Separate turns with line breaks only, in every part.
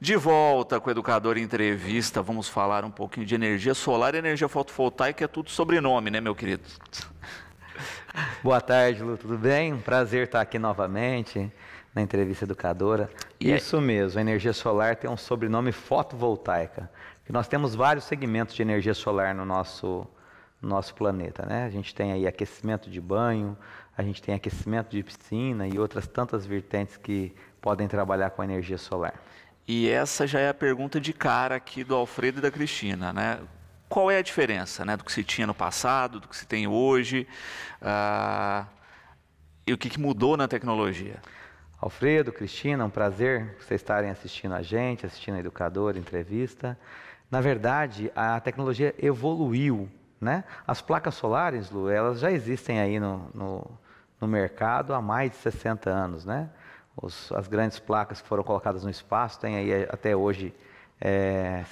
De volta com o Educador Entrevista, vamos falar um pouquinho de energia solar e energia fotovoltaica, é tudo sobrenome, né, meu querido?
Boa tarde, Lu, tudo bem? Um prazer estar aqui novamente na entrevista educadora. Isso mesmo, a energia solar tem um sobrenome fotovoltaica, porque nós temos vários segmentos de energia solar no nosso planeta, né? A gente tem aí aquecimento de banho, a gente tem aquecimento de piscina e outras tantas vertentes que podem trabalhar com a energia solar.
E essa já é a pergunta de cara aqui do Alfredo e da Cristina, né? Qual é a diferença, né, do que se tinha no passado, do que se tem hoje, e o que mudou na tecnologia?
Alfredo, Cristina, um prazer vocês estarem assistindo a gente, assistindo a Educador, entrevista. Na verdade, a tecnologia evoluiu, né? As placas solares, Lu, elas já existem aí no mercado há mais de 60 anos, né? As grandes placas que foram colocadas no espaço, tem aí até hoje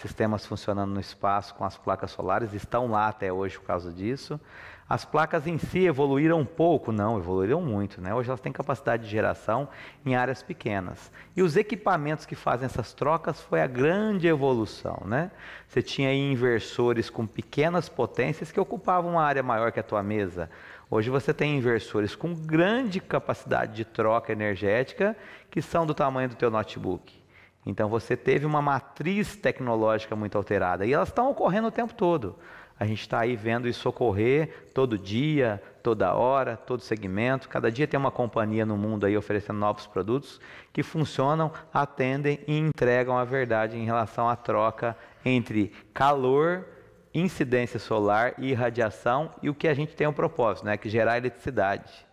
sistemas funcionando no espaço com as placas solares, estão lá até hoje por causa disso. As placas em si evoluíram um pouco? Não, evoluíram muito, né? Hoje elas têm capacidade de geração em áreas pequenas. E os equipamentos que fazem essas trocas foi a grande evolução, né? Você tinha aí inversores com pequenas potências que ocupavam uma área maior que a tua mesa. Hoje você tem inversores com grande capacidade de troca energética que são do tamanho do teu notebook. Então você teve uma matriz tecnológica muito alterada e elas estão ocorrendo o tempo todo. A gente está aí vendo isso ocorrer todo dia, toda hora, todo segmento. Cada dia tem uma companhia no mundo aí oferecendo novos produtos que funcionam, atendem e entregam a verdade em relação à troca entre calor, incidência solar e irradiação e o que a gente tem o propósito, né, que é gerar eletricidade.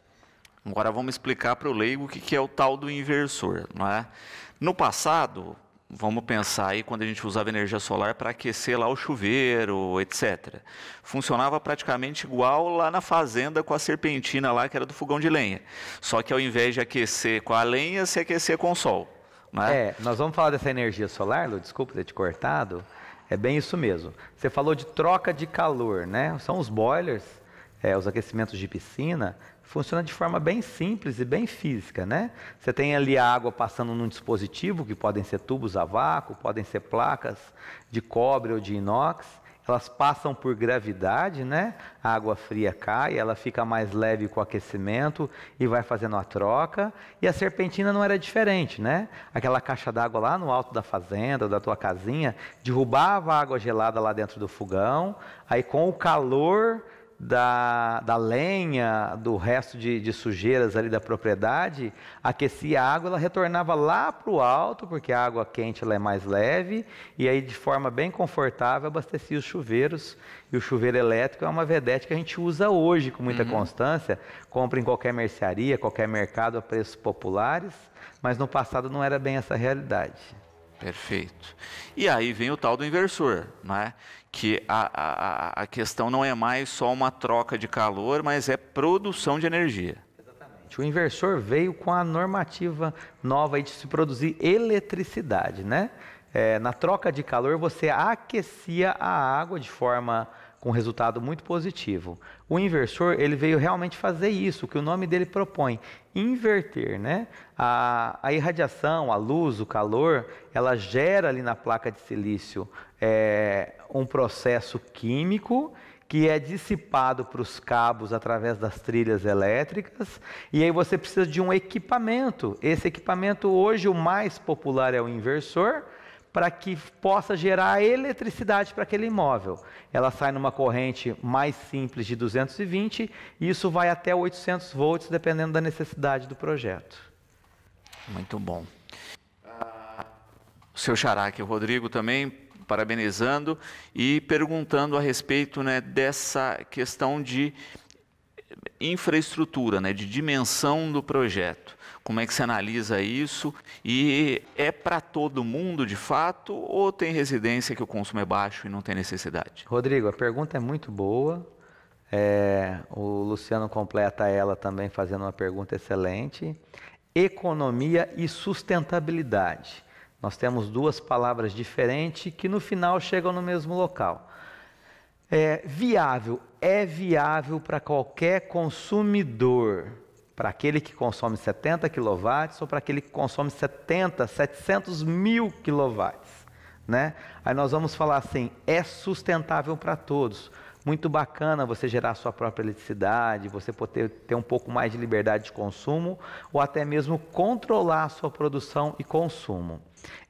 Agora vamos explicar para o leigo o que é o tal do inversor, não é? No passado, vamos pensar aí quando a gente usava energia solar para aquecer lá o chuveiro, etc. Funcionava praticamente igual lá na fazenda com a serpentina lá, que era do fogão de lenha. Só que ao invés de aquecer com a lenha, se aquecer com o sol. Não é?
Nós vamos falar dessa energia solar, Lu, desculpa ter te cortado. É bem isso mesmo. Você falou de troca de calor, né? São os boilers, os aquecimentos de piscina. Funciona de forma bem simples e bem física, né? Você tem ali a água passando num dispositivo, que podem ser tubos a vácuo, podem ser placas de cobre ou de inox. Elas passam por gravidade, né? A água fria cai, ela fica mais leve com o aquecimento e vai fazendo a troca. E a serpentina não era diferente, né? Aquela caixa d'água lá no alto da fazenda, da tua casinha, derrubava a água gelada lá dentro do fogão, aí com o calor da lenha, do resto de sujeiras ali da propriedade, aquecia a água, ela retornava lá para o alto, porque a água quente ela é mais leve, e aí de forma bem confortável abastecia os chuveiros, e o chuveiro elétrico é uma vedete que a gente usa hoje com muita constância, compra em qualquer mercearia, qualquer mercado a preços populares, mas no passado não era bem essa realidade.
Perfeito. E aí vem o tal do inversor, né? Que a questão não é mais só uma troca de calor, mas é produção de energia.
Exatamente. O inversor veio com a normativa nova de se produzir eletricidade, né? Na troca de calor você aquecia a água de forma com resultado muito positivo. O inversor, ele veio realmente fazer isso, que o nome dele propõe, inverter, né? A irradiação, a luz, o calor, ela gera ali na placa de silício um processo químico que é dissipado para os cabos através das trilhas elétricas, e aí você precisa de um equipamento. Esse equipamento hoje o mais popular é o inversor, para que possa gerar eletricidade para aquele imóvel. Ela sai numa corrente mais simples de 220 e isso vai até 800 volts, dependendo da necessidade do projeto.
Muito bom. O seu xará aqui, o Rodrigo, também parabenizando e perguntando a respeito, né, dessa questão de infraestrutura, né, de dimensão do projeto. Como é que você analisa isso? E é para todo mundo de fato ou tem residência que o consumo é baixo e não tem necessidade?
Rodrigo, a pergunta é muito boa. O Luciano completa ela também fazendo uma pergunta excelente. Economia e sustentabilidade. Nós temos duas palavras diferentes que no final chegam no mesmo local. É viável para qualquer consumidor para aquele que consome 70 kW ou para aquele que consome 700 mil kW, né? Aí nós vamos falar assim, é sustentável para todos. Muito bacana você gerar sua própria eletricidade, você poder ter um pouco mais de liberdade de consumo ou até mesmo controlar a sua produção e consumo.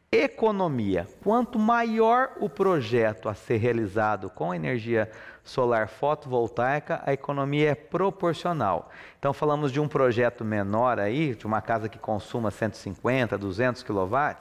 Economia. Quanto maior o projeto a ser realizado com energia solar fotovoltaica, a economia é proporcional. Então falamos de um projeto menor aí, de uma casa que consuma 150, 200 kW,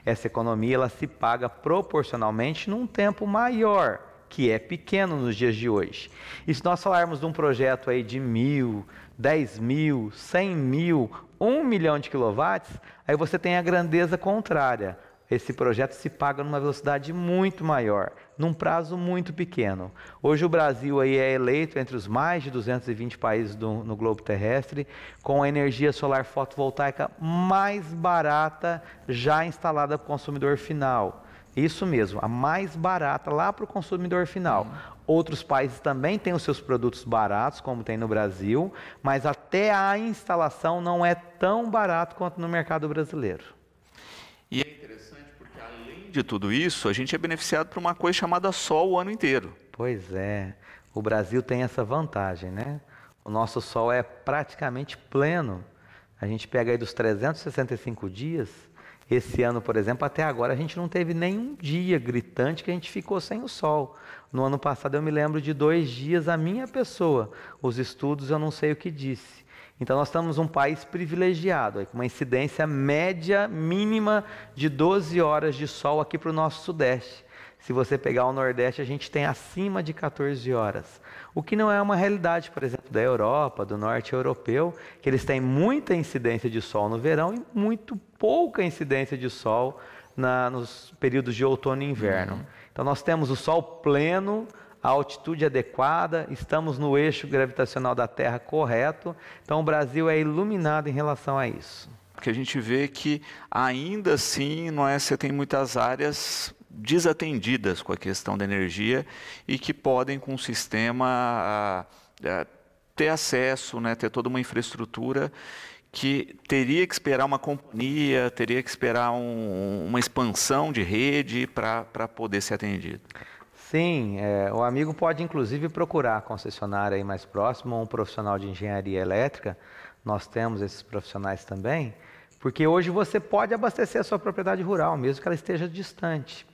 essa economia ela se paga proporcionalmente num tempo maior, que é pequeno nos dias de hoje. E se nós falarmos de um projeto aí de 1.000, 10.000, 100.000, 1 milhão de quilowatts, aí você tem a grandeza contrária. Esse projeto se paga numa velocidade muito maior, num prazo muito pequeno. Hoje o Brasil aí é eleito entre os mais de 220 países no globo terrestre com a energia solar fotovoltaica mais barata já instalada para o consumidor final. Isso mesmo, a mais barata lá para o consumidor final. Outros países também têm os seus produtos baratos, como tem no Brasil, mas até a instalação não é tão barato quanto no mercado brasileiro.
E é interessante porque, além de tudo isso, a gente é beneficiado por uma coisa chamada sol o ano inteiro.
Pois é, o Brasil tem essa vantagem, né? O nosso sol é praticamente pleno. A gente pega aí dos 365 dias, esse ano, por exemplo, até agora a gente não teve nenhum dia gritante que a gente ficou sem o sol. No ano passado eu me lembro de 2 dias a minha pessoa. Os estudos eu não sei o que disse. Então nós estamos um país privilegiado, com uma incidência média mínima de 12 horas de sol aqui para o nosso sudeste. Se você pegar o Nordeste, a gente tem acima de 14 horas. O que não é uma realidade, por exemplo, da Europa, do Norte Europeu, que eles têm muita incidência de sol no verão e muito pouca incidência de sol nos períodos de outono e inverno. Então nós temos o sol pleno, a altitude adequada, estamos no eixo gravitacional da Terra correto, então o Brasil é iluminado em relação a isso.
Porque a gente vê que ainda assim você tem muitas áreas desatendidas com a questão da energia e que podem com o sistema ter acesso, ter toda uma infraestrutura que teria que esperar uma companhia, teria que esperar uma expansão de rede para poder ser atendido.
Sim, o amigo pode inclusive procurar a concessionária aí mais próxima, um profissional de engenharia elétrica, nós temos esses profissionais também, porque hoje você pode abastecer a sua propriedade rural, mesmo que ela esteja distante.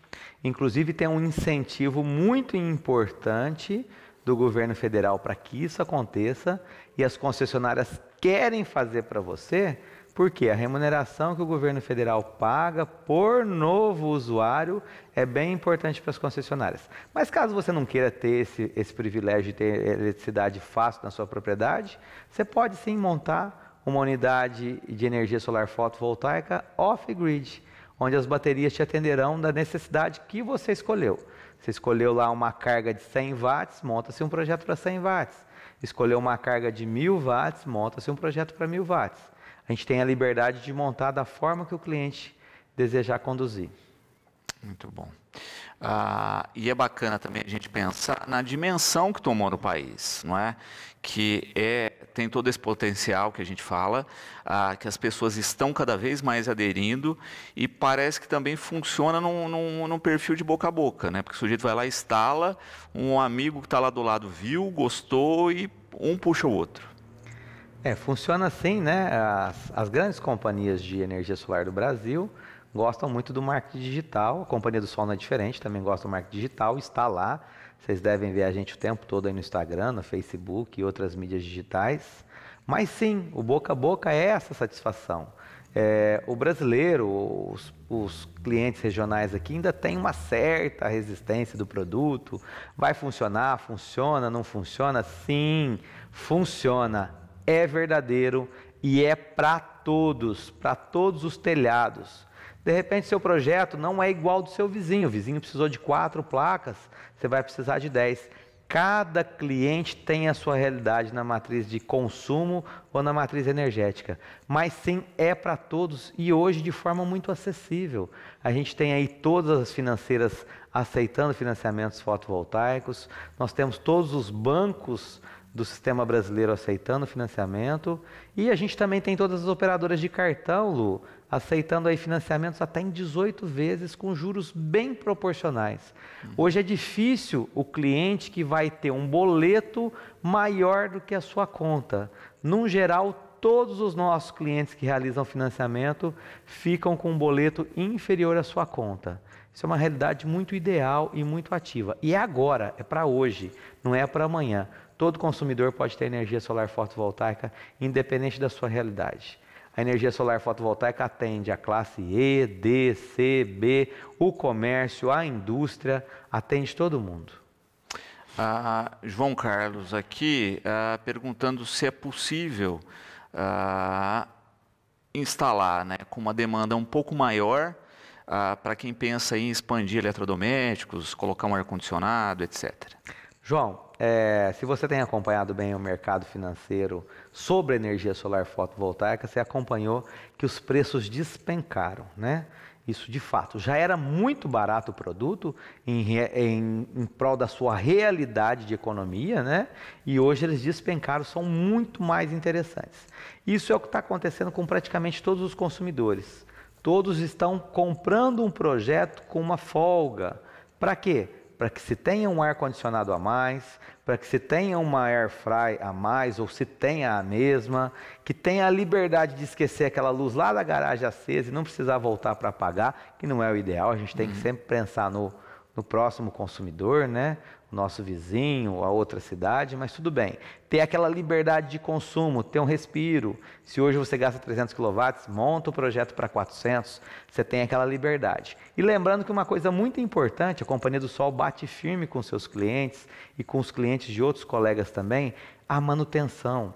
Inclusive tem um incentivo muito importante do governo federal para que isso aconteça e as concessionárias querem fazer para você, porque a remuneração que o governo federal paga por novo usuário é bem importante para as concessionárias. Mas caso você não queira ter esse privilégio de ter eletricidade fácil na sua propriedade, você pode sim montar uma unidade de energia solar fotovoltaica off-grid, onde as baterias te atenderão da necessidade que você escolheu. Você escolheu lá uma carga de 100 watts, monta-se um projeto para 100 watts. Escolheu uma carga de 1.000 watts, monta-se um projeto para 1.000 watts. A gente tem a liberdade de montar da forma que o cliente desejar conduzir.
Muito bom. E é bacana também a gente pensar na dimensão que tomou no país, não é? Que tem todo esse potencial que a gente fala, que as pessoas estão cada vez mais aderindo e parece que também funciona num perfil de boca a boca, né? Porque o sujeito vai lá, instala, um amigo que está lá do lado viu, gostou e um puxa o outro.
Funciona assim, né? As grandes companhias de energia solar do Brasil gostam muito do marketing digital, a Companhia do Sol não é diferente, também gosta do marketing digital, está lá, vocês devem ver a gente o tempo todo aí no Instagram, no Facebook e outras mídias digitais, mas sim, o boca a boca é essa satisfação. O brasileiro, os clientes regionais aqui ainda tem uma certa resistência do produto, vai funcionar, funciona, não funciona? Sim, funciona, é verdadeiro e é para todos os telhados. De repente, seu projeto não é igual ao do seu vizinho. O vizinho precisou de 4 placas, você vai precisar de 10. Cada cliente tem a sua realidade na matriz de consumo ou na matriz energética. Mas sim, é para todos e hoje de forma muito acessível. A gente tem aí todas as financeiras aceitando financiamentos fotovoltaicos. Nós temos todos os bancos do sistema brasileiro aceitando financiamento. E a gente também tem todas as operadoras de cartão, Lu, aceitando aí financiamentos até em 18 vezes com juros bem proporcionais. Hoje é difícil o cliente que vai ter um boleto maior do que a sua conta. Num geral, todos os nossos clientes que realizam financiamento ficam com um boleto inferior à sua conta. Isso é uma realidade muito ideal e muito ativa. E é agora, é para hoje, não é para amanhã. Todo consumidor pode ter energia solar fotovoltaica, independente da sua realidade. A energia solar fotovoltaica atende a classe E, D, C, B, o comércio, a indústria, atende todo mundo.
João Carlos aqui perguntando se é possível instalar, né, com uma demanda um pouco maior para quem pensa em expandir eletrodomésticos, colocar um ar-condicionado, etc.
João, se você tem acompanhado bem o mercado financeiro sobre energia solar fotovoltaica, você acompanhou que os preços despencaram, né? Isso de fato, já era muito barato o produto em prol da sua realidade de economia, né? E hoje eles despencaram, são muito mais interessantes. Isso é o que está acontecendo com praticamente todos os consumidores. Todos estão comprando um projeto com uma folga. Para quê? Para que se tenha um ar-condicionado a mais, para que se tenha uma air fry a mais, ou se tenha a mesma, que tenha a liberdade de esquecer aquela luz lá da garagem acesa e não precisar voltar para apagar, que não é o ideal. A gente tem que sempre pensar no próximo consumidor, né? O nosso vizinho, a outra cidade, mas tudo bem. Ter aquela liberdade de consumo, ter um respiro. Se hoje você gasta 300 kW, monta o projeto para 400, você tem aquela liberdade. E lembrando que uma coisa muito importante, a Companhia do Sol bate firme com seus clientes e com os clientes de outros colegas também, a manutenção.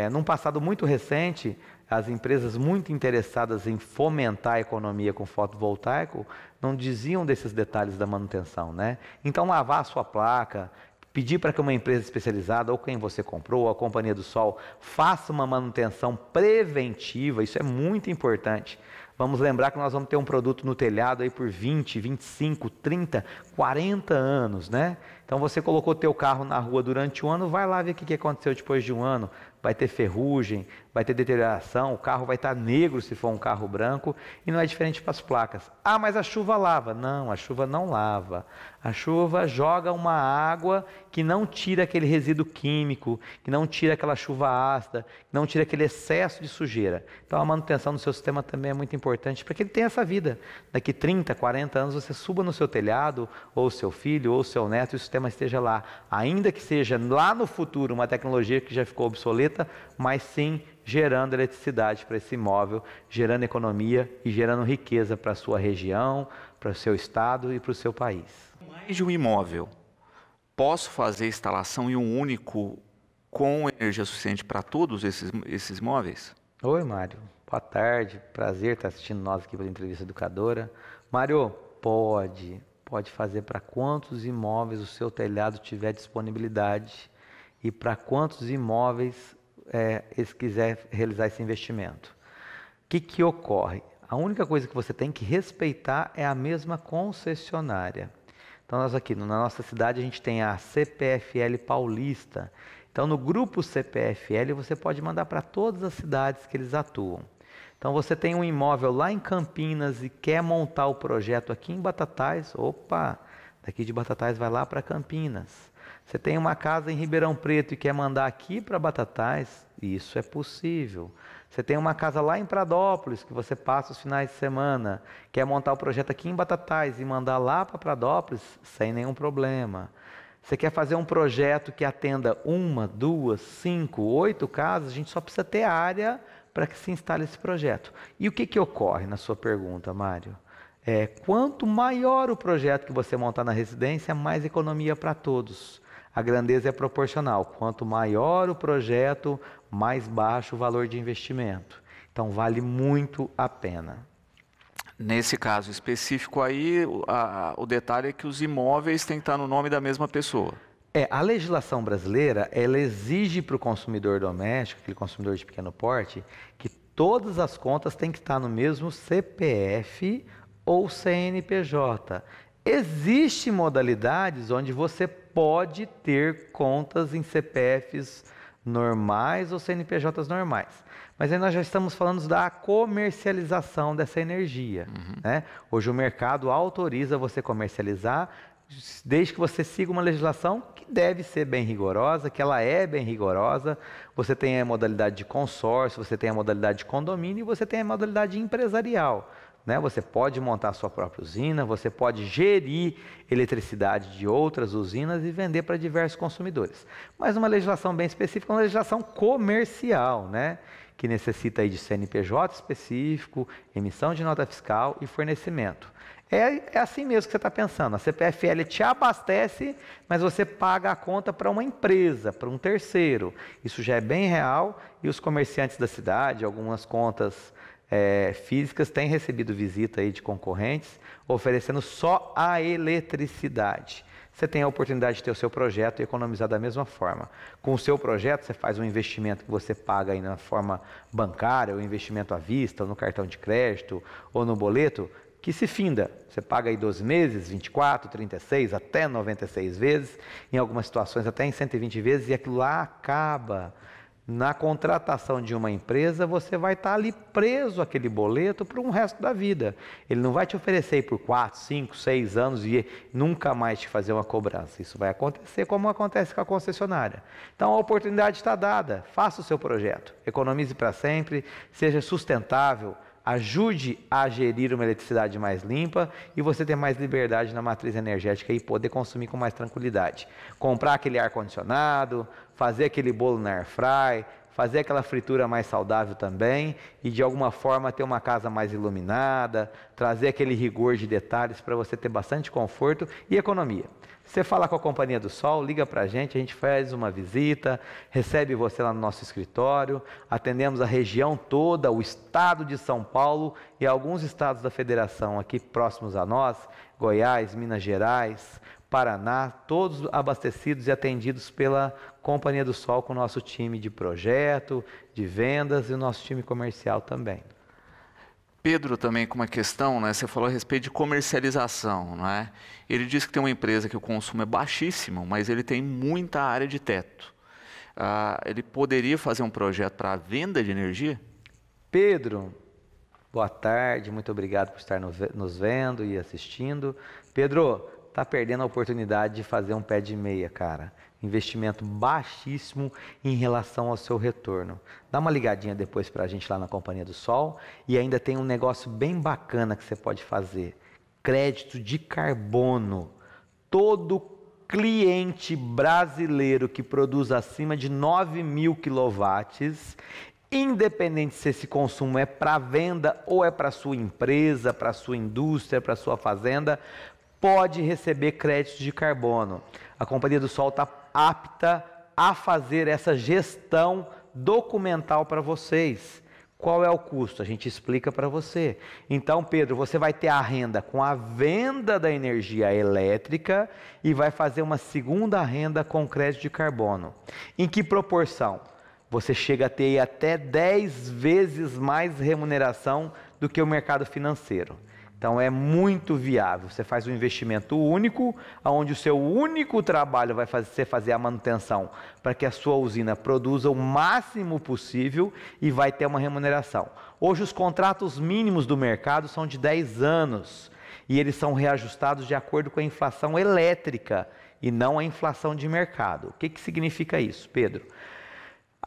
Num passado muito recente, as empresas muito interessadas em fomentar a economia com fotovoltaico não diziam desses detalhes da manutenção, né? Então, lavar a sua placa, pedir para que uma empresa especializada, ou quem você comprou, ou a Companhia do Sol, faça uma manutenção preventiva, isso é muito importante. Vamos lembrar que nós vamos ter um produto no telhado aí por 20, 25, 30, 40 anos, né? Então você colocou teu carro na rua durante um ano, vai lá ver o que aconteceu depois de um ano. Vai ter ferrugem, vai ter deterioração, o carro vai estar negro se for um carro branco, e não é diferente para as placas. Ah, mas a chuva lava. Não, a chuva não lava. A chuva joga uma água que não tira aquele resíduo químico, que não tira aquela chuva ácida, que não tira aquele excesso de sujeira. Então a manutenção do seu sistema também é muito importante para que ele tenha essa vida. Daqui 30, 40 anos você suba no seu telhado, ou seu filho, ou seu neto, e o sistema esteja lá. Ainda que seja lá no futuro uma tecnologia que já ficou obsoleta, mas sim gerando eletricidade para esse imóvel, gerando economia e gerando riqueza para a sua região, para o seu estado e para o seu país.
Mais de um imóvel, posso fazer instalação em um único com energia suficiente para todos esses imóveis?
Oi, Mário. Boa tarde. Prazer estar assistindo nós aqui pela Entrevista Educadora. Mário, pode fazer para quantos imóveis o seu telhado tiver disponibilidade e para quantos imóveis eles quiserem realizar esse investimento. O que ocorre? A única coisa que você tem que respeitar é a mesma concessionária. Então nós aqui na nossa cidade a gente tem a CPFL Paulista. Então no grupo CPFL você pode mandar para todas as cidades que eles atuam. Então você tem um imóvel lá em Campinas e quer montar o projeto aqui em Batatais, opa, daqui de Batatais vai lá para Campinas. Você tem uma casa em Ribeirão Preto e quer mandar aqui para Batatais, isso é possível. Você tem uma casa lá em Pradópolis, que você passa os finais de semana, quer montar o projeto aqui em Batatais e mandar lá para Pradópolis, sem nenhum problema. Você quer fazer um projeto que atenda 1, 2, 5, 8 casas, a gente só precisa ter área para que se instale esse projeto. E o que ocorre na sua pergunta, Mário? Quanto maior o projeto que você montar na residência, mais economia para todos. A grandeza é proporcional. Quanto maior o projeto, mais baixo o valor de investimento. Então, vale muito a pena.
Nesse caso específico aí, o detalhe é que os imóveis têm que estar no nome da mesma pessoa.
A legislação brasileira, ela exige para o consumidor doméstico, aquele consumidor de pequeno porte, que todas as contas têm que estar no mesmo CPF ou CNPJ. Existem modalidades onde você pode ter contas em CPFs normais ou CNPJs normais. Mas aí nós já estamos falando da comercialização dessa energia. Né? Hoje o mercado autoriza você comercializar, desde que você siga uma legislação que deve ser bem rigorosa, que ela é bem rigorosa. Você tem a modalidade de consórcio, você tem a modalidade de condomínio e você tem a modalidade empresarial. Né? Você pode montar a sua própria usina, você pode gerir eletricidade de outras usinas e vender para diversos consumidores. Mas uma legislação bem específica, uma legislação comercial, né? Que necessita aí de CNPJ específico, emissão de nota fiscal e fornecimento. É assim mesmo que você está pensando. A CPFL te abastece, mas você paga a conta para uma empresa, para um terceiro. Isso já é bem real e os comerciantes da cidade, algumas contas físicas têm recebido visita aí de concorrentes, oferecendo só a eletricidade. Você tem a oportunidade de ter o seu projeto e economizar da mesma forma. Com o seu projeto, você faz um investimento que você paga aí na forma bancária, ou investimento à vista, ou no cartão de crédito, ou no boleto, que se finda. Você paga aí 12 meses, 24, 36, até 96 vezes, em algumas situações até em 120 vezes, e aquilo lá acaba. Na contratação de uma empresa, você vai estar ali preso àquele boleto para o resto da vida. Ele não vai te oferecer por 4, 5, 6 anos e nunca mais te fazer uma cobrança. Isso vai acontecer como acontece com a concessionária. Então a oportunidade está dada. Faça o seu projeto. Economize para sempre, seja sustentável, ajude a gerir uma eletricidade mais limpa e você ter mais liberdade na matriz energética e poder consumir com mais tranquilidade. Comprar aquele ar-condicionado, fazer aquele bolo na air fry, fazer aquela fritura mais saudável também e de alguma forma ter uma casa mais iluminada, trazer aquele rigor de detalhes para você ter bastante conforto e economia. Você fala com a Companhia do Sol, liga para a gente faz uma visita, recebe você lá no nosso escritório, atendemos a região toda, o estado de São Paulo e alguns estados da federação aqui próximos a nós, Goiás, Minas Gerais, Paraná, todos abastecidos e atendidos pela Companhia do Sol com o nosso time de projeto, de vendas e o nosso time comercial também.
Pedro também com uma questão, né? Você falou a respeito de comercialização, não é? Ele disse que tem uma empresa que o consumo é baixíssimo, mas ele tem muita área de teto. Ele poderia fazer um projeto para a venda de energia?
Pedro, boa tarde, muito obrigado por estar nos vendo e assistindo. Pedro, está perdendo a oportunidade de fazer um pé de meia, cara. Investimento baixíssimo em relação ao seu retorno. Dá uma ligadinha depois para a gente lá na Companhia do Sol. E ainda tem um negócio bem bacana que você pode fazer. Crédito de carbono. Todo cliente brasileiro que produz acima de 9.000 quilowatts, independente se esse consumo é para venda ou é para sua empresa, para sua indústria, para sua fazenda, pode receber créditos de carbono. A Companhia do Sol está apta a fazer essa gestão documental para vocês. Qual é o custo? A gente explica para você. Então, Pedro, você vai ter a renda com a venda da energia elétrica e vai fazer uma segunda renda com crédito de carbono. Em que proporção? Você chega a ter até 10 vezes mais remuneração do que o mercado financeiro. Então é muito viável, você faz um investimento único, onde o seu único trabalho vai ser fazer a manutenção para que a sua usina produza o máximo possível e vai ter uma remuneração. Hoje os contratos mínimos do mercado são de 10 anos e eles são reajustados de acordo com a inflação elétrica e não a inflação de mercado. O que significa isso, Pedro?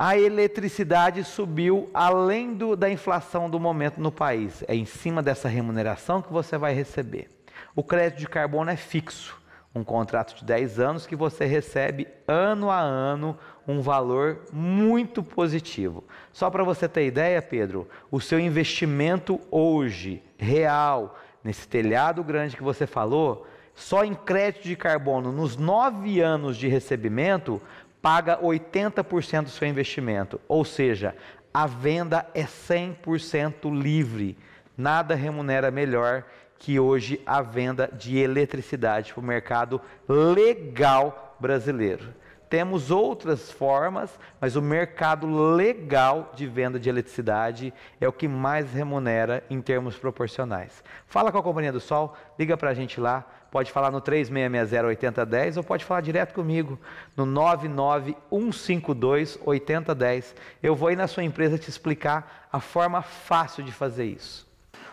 A eletricidade subiu além da inflação do momento no país. É em cima dessa remuneração que você vai receber. O crédito de carbono é fixo. Um contrato de 10 anos que você recebe ano a ano um valor muito positivo. Só para você ter ideia, Pedro, o seu investimento hoje, real, nesse telhado grande que você falou, só em crédito de carbono, nos 9 anos de recebimento, paga 80% do seu investimento, ou seja, a venda é 100% livre. Nada remunera melhor que hoje a venda de eletricidade para o mercado legal brasileiro. temos outras formas, mas o mercado legal de venda de eletricidade é o que mais remunera em termos proporcionais. Fala com a Companhia do Sol, liga para a gente lá, pode falar no 3660-8010 ou pode falar direto comigo no 99152-8010. Eu vou aí na sua empresa te explicar a forma fácil de fazer isso.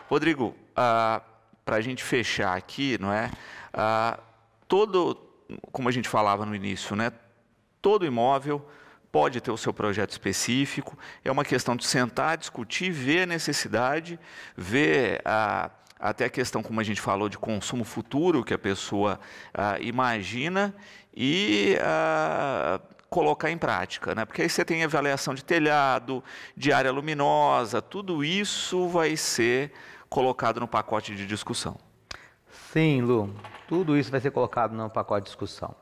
Rodrigo, para a gente fechar aqui, não é? Como a gente falava no início, né? Todo imóvel pode ter o seu projeto específico, é uma questão de sentar, discutir, ver a necessidade, ver até a questão, como a gente falou, de consumo futuro que a pessoa imagina e colocar em prática, né? Porque aí você tem avaliação de telhado, de área luminosa, tudo isso vai ser colocado no pacote de discussão.
Sim, Lu, tudo isso vai ser colocado no pacote de discussão.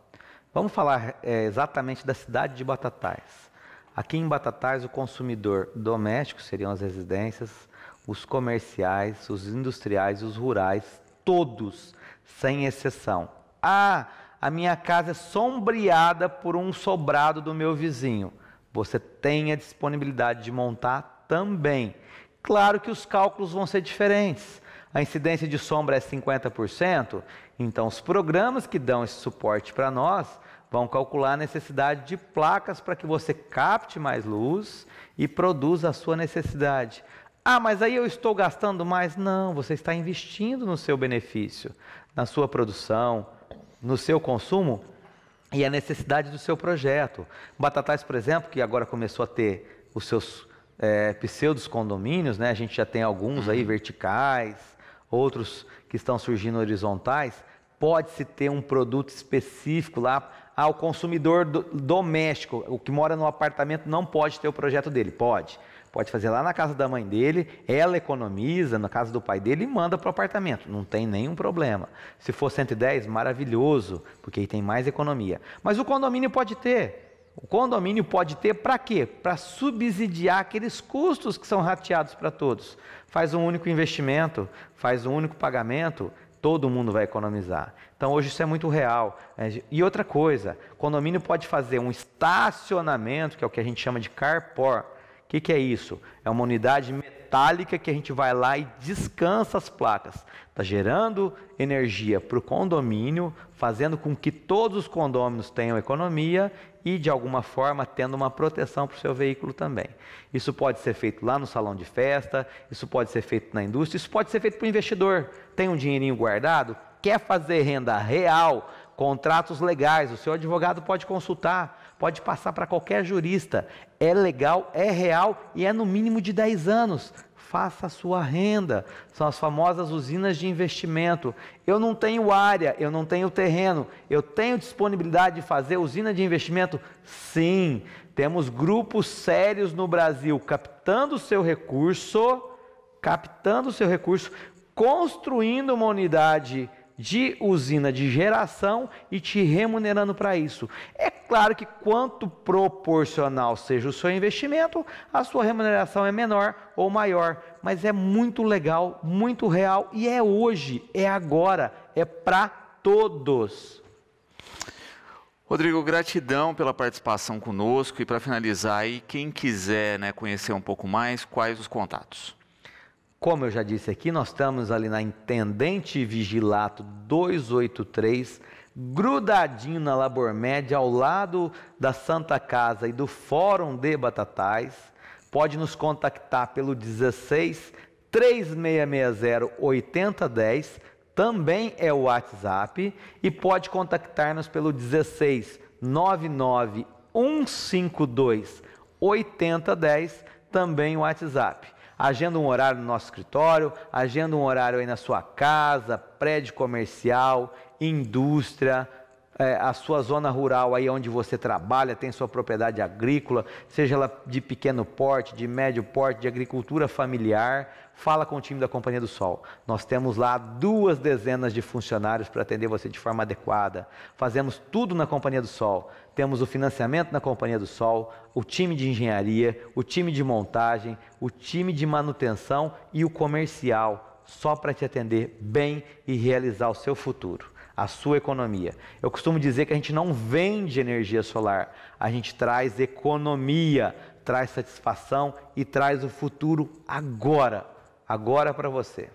Vamos falar exatamente da cidade de Batatais. Aqui em Batatais, o consumidor doméstico seriam as residências, os comerciais, os industriais, os rurais, todos, sem exceção. A minha casa é sombreada por um sobrado do meu vizinho. Você tem a disponibilidade de montar também. Claro que os cálculos vão ser diferentes. A incidência de sombra é 50%, então os programas que dão esse suporte para nós vão calcular a necessidade de placas para que você capte mais luz e produza a sua necessidade. Mas aí eu estou gastando mais? Não, você está investindo no seu benefício, na sua produção, no seu consumo e a necessidade do seu projeto. Batatais, por exemplo, que agora começou a ter os seus pseudos condomínios, né? A gente já tem alguns aí verticais, outros que estão surgindo horizontais. Pode-se ter um produto específico lá ao consumidor doméstico. O que mora no apartamento não pode ter o projeto dele. Pode fazer lá na casa da mãe dele, ela economiza na casa do pai dele e manda para o apartamento, não tem nenhum problema. Se for 110, maravilhoso, porque aí tem mais economia. Mas o condomínio pode ter. O condomínio pode ter para quê? Para subsidiar aqueles custos que são rateados para todos. Faz um único investimento, faz um único pagamento, todo mundo vai economizar. Então hoje isso é muito real. E outra coisa, condomínio pode fazer um estacionamento, que é o que a gente chama de carport. O que é isso? É uma unidade metálica que a gente vai lá e descansa as placas. Está gerando energia para o condomínio, fazendo com que todos os condôminos tenham economia e, de alguma forma, tendo uma proteção para o seu veículo também. Isso pode ser feito lá no salão de festa, isso pode ser feito na indústria, isso pode ser feito para o investidor. Tem um dinheirinho guardado? Quer fazer renda real? Contratos legais, o seu advogado pode consultar, pode passar para qualquer jurista. É legal, é real e é no mínimo de 10 anos. Faça a sua renda. São as famosas usinas de investimento. Eu não tenho área, eu não tenho terreno, eu tenho disponibilidade de fazer usina de investimento? Sim, temos grupos sérios no Brasil captando o seu recurso, construindo uma unidade de usina de geração e te remunerando para isso. É claro que quanto proporcional seja o seu investimento, a sua remuneração é menor ou maior, mas é muito legal, muito real e é hoje, é agora, é para todos.
Rodrigo, gratidão pela participação conosco e para finalizar aí, quem quiser, né, conhecer um pouco mais, quais os contatos?
Como eu já disse aqui, nós estamos ali na Intendente Vigilato 283, grudadinho na Labor Média, ao lado da Santa Casa e do Fórum de Batatais. Pode nos contactar pelo 16 3660 8010, também é o WhatsApp, e pode contactar-nos pelo 16 99 152 8010, também o WhatsApp. Agenda um horário no nosso escritório, agenda um horário aí na sua casa, prédio comercial, indústria, a sua zona rural aí onde você trabalha, tem sua propriedade agrícola, seja ela de pequeno porte, de médio porte, de agricultura familiar. Fala com o time da Companhia do Sol. Nós temos lá 2 dezenas de funcionários para atender você de forma adequada. Fazemos tudo na Companhia do Sol. Temos o financiamento na Companhia do Sol, o time de engenharia, o time de montagem, o time de manutenção e o comercial, só para te atender bem e realizar o seu futuro. a sua economia. Eu costumo dizer que a gente não vende energia solar, a gente traz economia, traz satisfação e traz o futuro agora para você.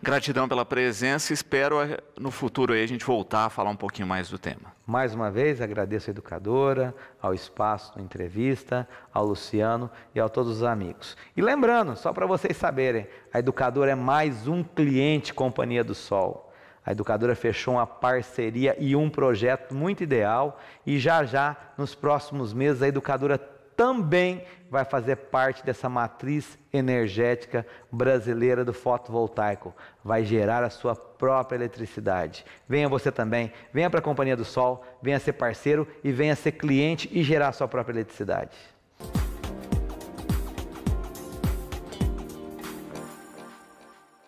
Gratidão pela presença, espero no futuro aí a gente voltar a falar um pouquinho mais do tema.
Mais uma vez, agradeço a educadora, ao espaço da entrevista, ao Luciano e a todos os amigos. E lembrando, só para vocês saberem, a educadora é mais um cliente Companhia do Sol. A educadora fechou uma parceria e um projeto muito ideal e já, nos próximos meses, a educadora também vai fazer parte dessa matriz energética brasileira do fotovoltaico. Vai gerar a sua própria eletricidade. Venha você também, venha para a Companhia do Sol, venha ser parceiro e venha ser cliente e gerar a sua própria eletricidade.